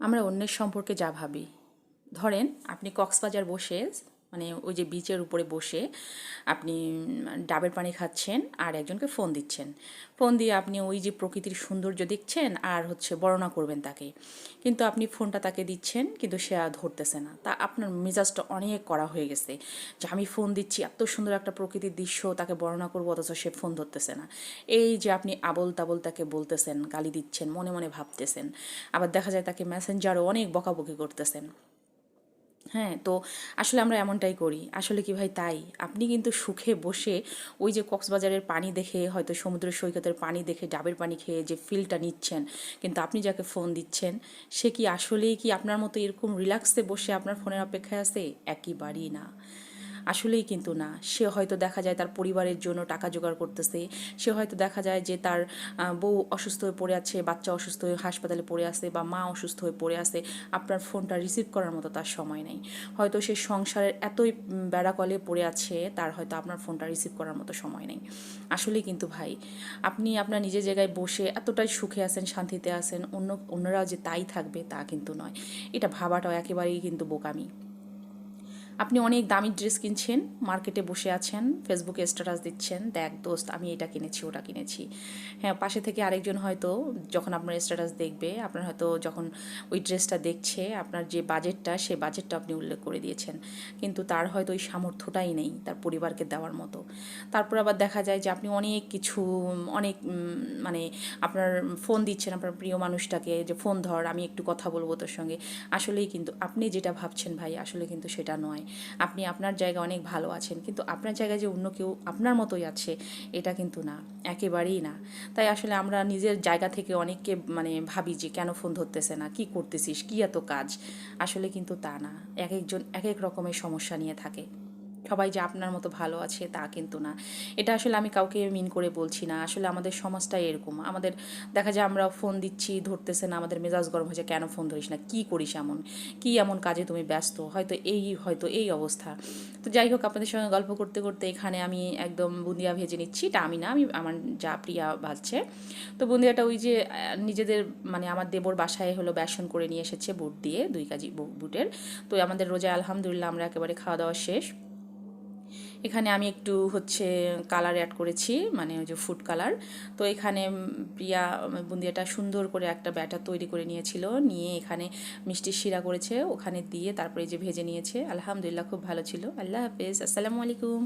আমরা অন্যের সম্পর্কে যা ভাবি, ধরেন আপনি কক্সবাজার বসে মানে ওই যে বিচের উপরে বসে আপনি ডাবের পানি খাচ্ছেন আর একজনকে ফোন দিচ্ছেন। ফোন দিয়ে আপনি ওই যে প্রকৃতির সৌন্দর্য দেখছেন আর বর্ণনা করবেন তাকে, কিন্তু আপনি ফোনটা তাকে দিচ্ছেন কিন্তু সে আর ধরতেছে না। তা আপনার মেজাজটা অনেক কড়া হয়ে গেছে যে আমি ফোন দিচ্ছি, এত সুন্দর একটা প্রকৃতির দৃশ্য তাকে বর্ণনা করবো, অথচ সে ফোন ধরতেছে না। এই যে আপনি আবল তাবল তাকে বলতেছেন, গালি দিচ্ছেন, মনে মনে ভাবতেছেন, আবার দেখা যায় তাকে মেসেঞ্জারও অনেক বকাবকি করতেছেন। হ্যাঁ, তো আসলে আমরা এমনটাই করি। আসলে কি ভাই তাই? আপনি কিন্তু সুখে বসে ওই যে কক্সবাজারের পানি দেখে, হয়তো সমুদ্র সৈকতের পানি দেখে, ডাবের পানি খেয়ে যে ফিলটা নিচ্ছেন, কিন্তু আপনি যাকে ফোন দিচ্ছেন সে কি আসলেই কি আপনার মতো এরকম রিল্যাক্সে বসে আপনার ফোনের অপেক্ষায় আছে? একেবারেই না। আসলেই কিন্তু না। সে হয়তো দেখা যায় তার পরিবারের জন্য টাকা জোগাড় করতেছে। সে হয়তো দেখা যায় যে তার বউ অসুস্থ হয়ে পড়ে আছে, বাচ্চা অসুস্থ হয়ে হাসপাতালে পড়ে আছে, বা মা অসুস্থ হয়ে পড়ে আছে। আপনার ফোনটা রিসিভ করার মতো তার সময় নেই। হয়তো সে সংসারের এতই বেড়াকলে পড়ে আছে, তার হয়তো আপনার ফোনটা রিসিভ করার মতো সময় নেই। আসলেই কিন্তু ভাই, আপনি আপনার নিজের জায়গায় বসে এতটাই সুখে আছেন, শান্তিতে আছেন, অন্যরাও যে তাই থাকবে তা কিন্তু নয়। এটা ভাবাটাও একেবারেই কিন্তু বোকামি। আপনি অনেক দামি ড্রেস কিনছেন, মার্কেটে বসে আছেন, ফেসবুকে স্ট্যাটাস দিচ্ছেন, দেখ দোস্ত আমি এটা কিনেছি, ওটা কিনেছি। হ্যাঁ, পাশে থেকে আরেকজন হয়তো যখন আপনার স্ট্যাটাস দেখবে, আপনার হয়তো যখন ওই ড্রেসটা দেখছে, আপনার যে বাজেটটা, সে বাজেটটা আপনি উল্লেখ করে দিয়েছেন, কিন্তু তার হয়তো ওই সামর্থ্যটাই নেই তার পরিবারকে দেওয়ার মতো। তারপর আবার দেখা যায় যে আপনি অনেক কিছু, অনেক মানে আপনার ফোন দিচ্ছেন আপনার প্রিয় মানুষটাকে, যে ফোন ধর আমি একটু কথা বলবো তোর সঙ্গে। আসলেই কিন্তু আপনি যেটা ভাবছেন ভাই, আসলে কিন্তু সেটা নয়। আপনি আপনার জায়গায় অনেক ভালো আছেন, কিন্তু আপনার জায়গায় যে অন্য কেউ আপনার মতোই আছে, এটা কিন্তু না, একেবারেই না। তাই আসলে আমরা নিজের জায়গা থেকে অনেককে ভাবি যে কেন ফোন ধরতেছে না, কি করতেছিস, কি এত কাজ। আসলে কিন্তু তা না। এক একজন এক এক রকমের সমস্যা নিয়ে থাকে। সবাই যে আপনার মতো ভালো আছে তা কিন্তু না। এটা আসলে আমি কাউকে মিন করে বলছি না। আসলে আমাদের সমাজটাই এরকম। আমাদের দেখা যায় আমরা ফোন দিচ্ছি, ধরতেছে না, আমাদের মেজাজ গরম হয়েছে, কেন ফোন ধরিস না, কী করিস এমন, কী এমন কাজে তুমি ব্যস্ত, হয়তো এই অবস্থা। তো যাই হোক, আপনাদের সঙ্গে গল্প করতে করতে এখানে আমি একদম বুন্দিয়া ভেজে নিচ্ছি। এটা আমি না, আমি আমার যা প্রিয়া ভাজছে। তো বুন্দিয়াটা ওই যে নিজেদের আমার দেবর বাসায় হলো বেসন করে নিয়ে এসেছে বুট দিয়ে, 2 কেজি বুটের। তো আমাদের রোজায় আলহামদুলিল্লাহ আমরা একেবারে খাওয়া দাওয়া শেষ। এখানে আমি একটু কালার অ্যাড করেছি, ওই যে ফুড কালার। তো এখানে প্রিয়া বুন্দিয়াটা সুন্দর করে একটা ব্যাটার তৈরি করে নিয়েছিল, নিয়ে এখানে মিষ্টির শিরা করেছে, ওখানে দিয়ে তারপরে যে ভেজে নিয়েছে। আলহামদুলিল্লাহ খুব ভালো ছিল। আল্লাহ হাফেজ, আসসালামু আলাইকুম।